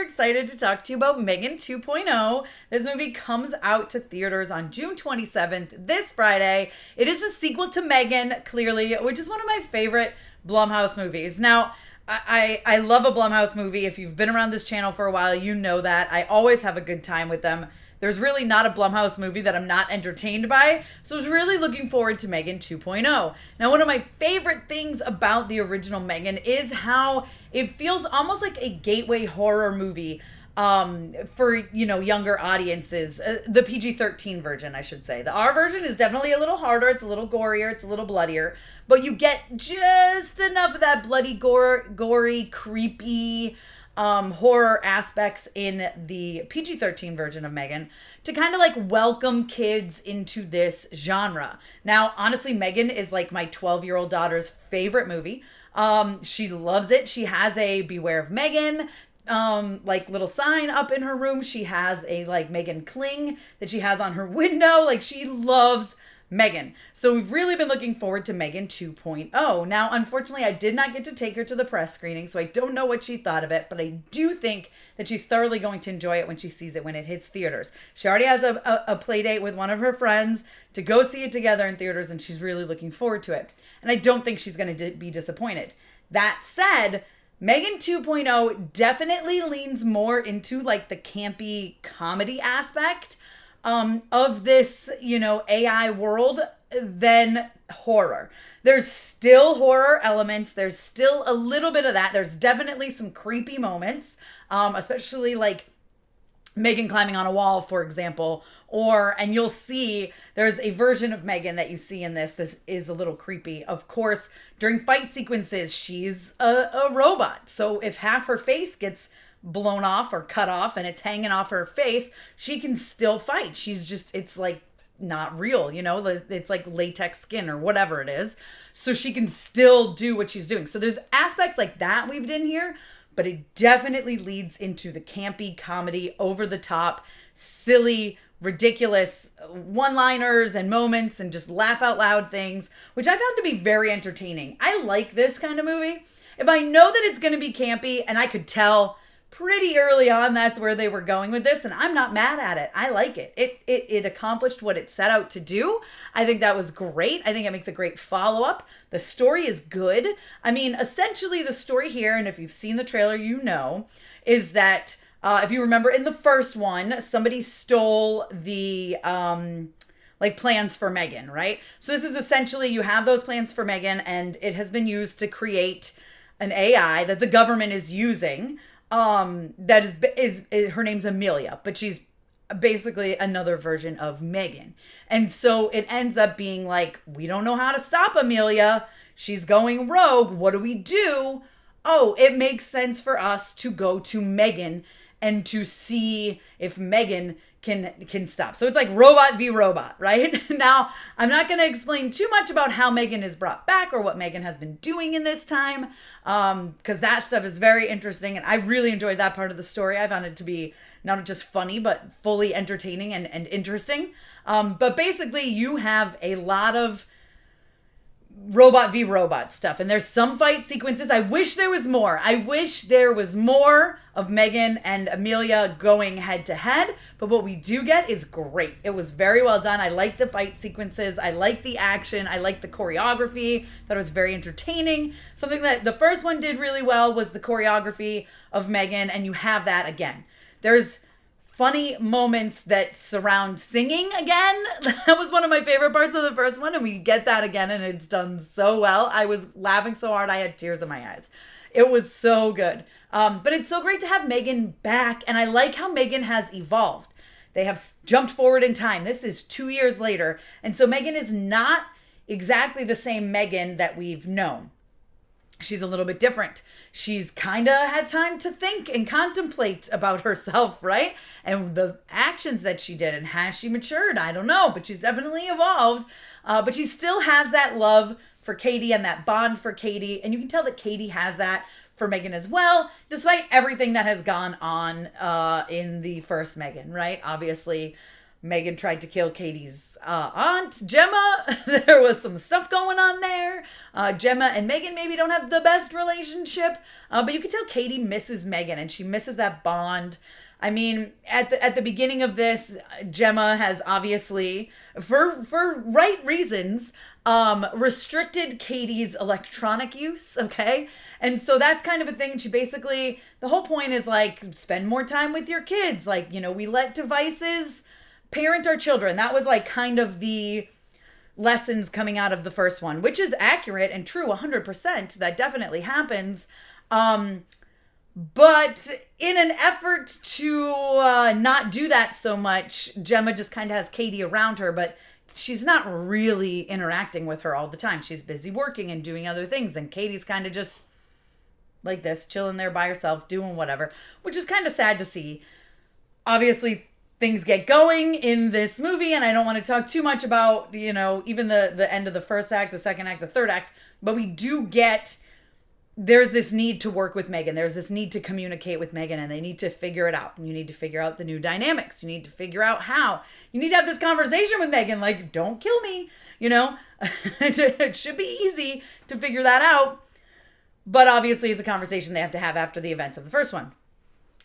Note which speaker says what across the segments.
Speaker 1: excited to talk to you about M3GAN 2.0. This movie comes out to theaters on June 27th, this Friday. It is the sequel to M3GAN, clearly, which is one of my favorite Blumhouse movies. Now, I love a Blumhouse movie. If you've been around this channel for a while, you know that. I always have a good time with them. There's really not a Blumhouse movie that I'm not entertained by, so I was really looking forward to M3GAN 2.0. Now, one of my favorite things about the original M3GAN is how it feels almost like a gateway horror movie for, you know, younger audiences. The PG-13 version, I should say. The R version is definitely a little harder. It's a little gorier. It's a little bloodier. But you get just enough of that bloody, gory, creepy horror aspects in the PG-13 version of M3GAN to kind of like welcome kids into this genre. Now, honestly, M3GAN is like my 12-year-old daughter's favorite movie. She loves it. She has a Beware of M3GAN like little sign up in her room. She has a like M3GAN cling that she has on her window. Like, she loves M3GAN. So we've really been looking forward to M3GAN 2.0. Now, unfortunately, I did not get to take her to the press screening, so I don't know what she thought of it, but I do think that she's thoroughly going to enjoy it when she sees it when it hits theaters. She already has a play date with one of her friends to go see it together in theaters, and she's really looking forward to it. And I don't think she's going to be disappointed. That said, M3GAN 2.0 definitely leans more into like the campy comedy aspect of this, you know, AI world than horror. There's still horror elements. There's still a little bit of that. There's definitely some creepy moments, especially like M3GAN climbing on a wall, for example, and you'll see there's a version of M3GAN that you see in this. This is a little creepy. Of course, during fight sequences, she's a robot. So if half her face gets blown off or cut off and it's hanging off her face, she can still fight. She's just, it's like not real, you know, it's like latex skin or whatever it is. So she can still do what she's doing. So there's aspects like that weaved in here, but it definitely leads into the campy comedy, over the top, silly, ridiculous one-liners and moments and just laugh out loud things, which I found to be very entertaining. I like this kind of movie. If I know that it's going to be campy, and I could tell pretty early on that's where they were going with this, and I'm not mad at it. I like it. It accomplished what it set out to do. I think that was great. I think it makes a great follow-up. The story is good. I mean, essentially the story here, and if you've seen the trailer, you know, is that if you remember in the first one, somebody stole the like plans for M3GAN, right? So this is essentially, you have those plans for M3GAN, and it has been used to create an AI that the government is using. That is her name's AMELIA, but she's basically another version of M3GAN. And so it ends up being like, we don't know how to stop AMELIA. She's going rogue. What do we do? Oh, it makes sense for us to go to M3GAN and to see if M3GAN can stop. So it's like robot v robot, right? Now, I'm not going to explain too much about how M3GAN is brought back or what M3GAN has been doing in this time, because that stuff is very interesting, and I really enjoyed that part of the story. I found it to be not just funny, but fully entertaining and interesting. But basically, you have a lot of robot v robot stuff, and there's some fight sequences. I wish there was more. I wish there was more of M3GAN and AMELIA going head to head, but what we do get is great. It was very well done. I like the fight sequences. I like the action. I like the choreography. That was very entertaining. Something that the first one did really well was the choreography of M3GAN, and you have that again. There's funny moments that surround singing again. That was one of my favorite parts of the first one, and we get that again, and it's done so well. I was laughing so hard I had tears in my eyes. It was so good. But it's so great to have M3GAN back, and I like how M3GAN has evolved. They have jumped forward in time. This is 2 years later, and so M3GAN is not exactly the same M3GAN that we've known. She's a little bit different. She's kind of had time to think and contemplate about herself, right? And the actions that she did, and has she matured? I don't know, but she's definitely evolved. But she still has that love for Cady and that bond for Cady. And you can tell that Cady has that for M3GAN as well, despite everything that has gone on in the first M3GAN, right? Obviously, M3GAN tried to kill Cady's aunt, Gemma. There was some stuff going on there. Gemma and M3GAN maybe don't have the best relationship, but you can tell Cady misses M3GAN, and she misses that bond. I mean, at the beginning of this, Gemma has obviously, for right reasons, restricted Cady's electronic use, okay? And so that's kind of a thing. She basically, the whole point is like, spend more time with your kids. Like, you know, we let devices parent our children. That was like kind of the lessons coming out of the first one, which is accurate and true 100%. That definitely happens. But in an effort to not do that so much, Gemma just kind of has Cady around her, but she's not really interacting with her all the time. She's busy working and doing other things, and Cady's kind of just like this, chilling there by herself, doing whatever, which is kind of sad to see. Obviously, things get going in this movie, and I don't want to talk too much about, you know, even the end of the first act, the second act, the third act, but we do get... There's this need to work with M3GAN. There's this need to communicate with M3GAN, and they need to figure it out. And you need to figure out the new dynamics. You need to figure out how. You need to have this conversation with M3GAN, like, don't kill me, you know? It should be easy to figure that out. But obviously, it's a conversation they have to have after the events of the first one.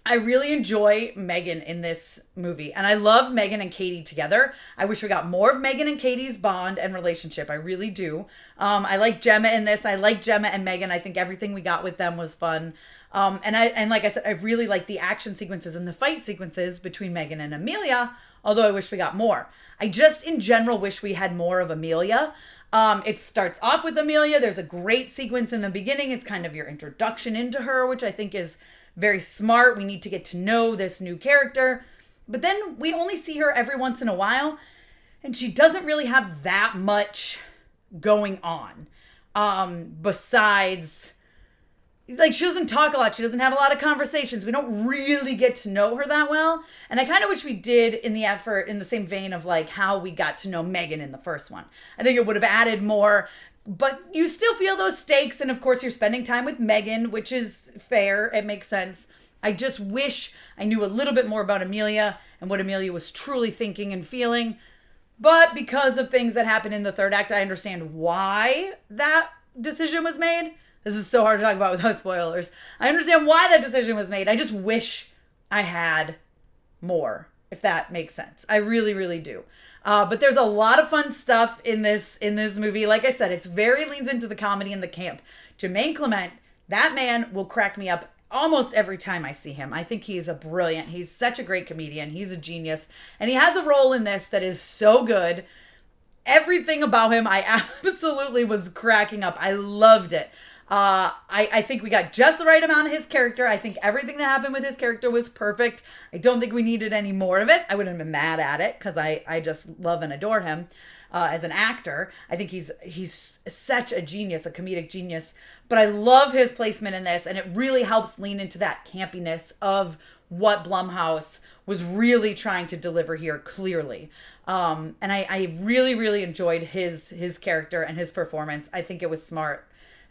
Speaker 1: I really enjoy M3GAN in this movie, and I love M3GAN and Cady together. I wish we got more of M3GAN and Cady's bond and relationship. I really do. I like Gemma in this. I like Gemma and M3GAN. I think everything we got with them was fun. And like I said, I really like the action sequences and the fight sequences between M3GAN and AMELIA, although I wish we got more. I just, in general, wish we had more of AMELIA. It starts off with AMELIA. There's a great sequence in the beginning. It's kind of your introduction into her, which I think is very smart. We need to get to know this new character. But then we only see her every once in a while, and she doesn't really have that much going on. Besides, like, she doesn't talk a lot. She doesn't have a lot of conversations. We don't really get to know her that well. And I kind of wish we did in the effort, in the same vein of like how we got to know M3GAN in the first one. I think it would have added more. But you still feel those stakes, and of course you're spending time with M3GAN, which is fair. It makes sense. I just wish I knew a little bit more about AMELIA and what AMELIA was truly thinking and feeling. But because of things that happen in the third act, I understand why that decision was made. This is so hard to talk about without spoilers. I understand why that decision was made. I just wish I had more, if that makes sense. I really, really do. But there's a lot of fun stuff in this movie. Like I said, it's very leans into the comedy and the camp. Jermaine Clement, that man will crack me up almost every time I see him. I think he's he's such a great comedian. He's a genius. And he has a role in this that is so good. Everything about him, I absolutely was cracking up. I loved it. I think we got just the right amount of his character. I think everything that happened with his character was perfect. I don't think we needed any more of it. I wouldn't have been mad at it because I just love and adore him as an actor. I think he's such a genius, a comedic genius. But I love his placement in this, and it really helps lean into that campiness of what Blumhouse was really trying to deliver here clearly. And I really, really enjoyed his character and his performance. I think it was smart.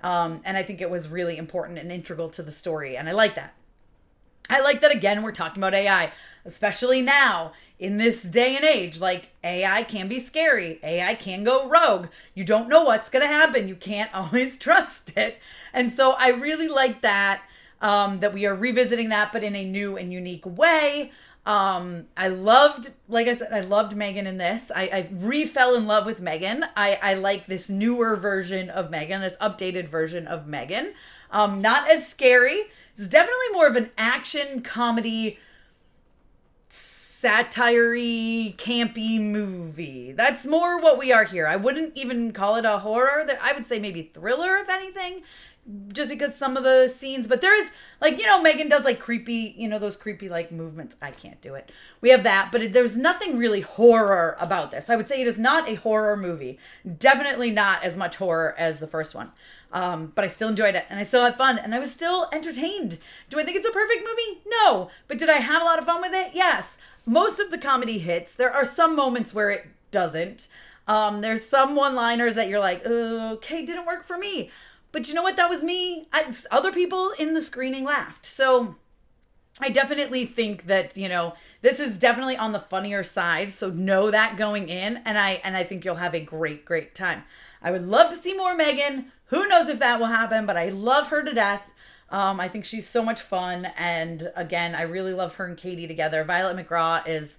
Speaker 1: And I think it was really important and integral to the story. And I like that. I like that, again, we're talking about AI, especially now in this day and age. Like, AI can be scary. AI can go rogue. You don't know what's going to happen. You can't always trust it. And so I really like that, that we are revisiting that, but in a new and unique way. I loved, like I said, I loved M3GAN in this. I fell in love with M3GAN. I like this newer version of M3GAN, this updated version of M3GAN. Not as scary. It's definitely more of an action comedy, satire-y, campy movie. That's more what we are here. I wouldn't even call it a horror. I would say maybe thriller, if anything. Just because some of the scenes, but there is, like, you know, M3GAN does like creepy, you know, those creepy like movements. I can't do it. We have that, but there's nothing really horror about this. I would say it is not a horror movie. Definitely not as much horror as the first one. But I still enjoyed it, and I still had fun, and I was still entertained. Do I think it's a perfect movie? No. But did I have a lot of fun with it? Yes. Most of the comedy hits. There are some moments where it doesn't. There's some one-liners that you're like, okay, didn't work for me. But you know what? That was me. Other people in the screening laughed. So I definitely think that, you know, this is definitely on the funnier side. So know that going in. And I think you'll have a great time. I would love to see more M3GAN. Who knows if that will happen, but I love her to death. I think she's so much fun. And again, I really love her and Cady together. Violet McGraw is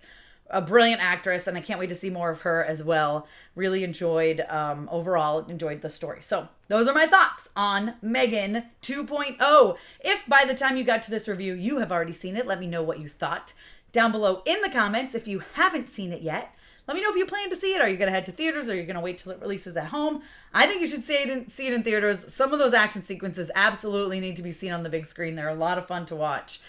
Speaker 1: a brilliant actress, and I can't wait to see more of her as well. Really enjoyed, overall, enjoyed the story. So those are my thoughts on M3GAN 2.0. If by the time you got to this review, you have already seen it, let me know what you thought down below in the comments. If you haven't seen it yet, let me know if you plan to see it. Are you going to head to theaters, or are you going to wait till it releases at home? I think you should see it in theaters. Some of those action sequences absolutely need to be seen on the big screen. They're a lot of fun to watch.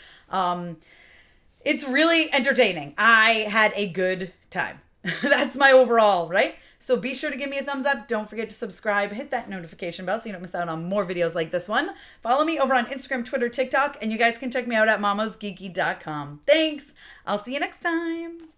Speaker 1: It's really entertaining. I had a good time. That's my overall, right? So be sure to give me a thumbs up. Don't forget to subscribe. Hit that notification bell so you don't miss out on more videos like this one. Follow me over on Instagram, Twitter, TikTok, and you guys can check me out at mamasgeeky.com. Thanks. I'll see you next time.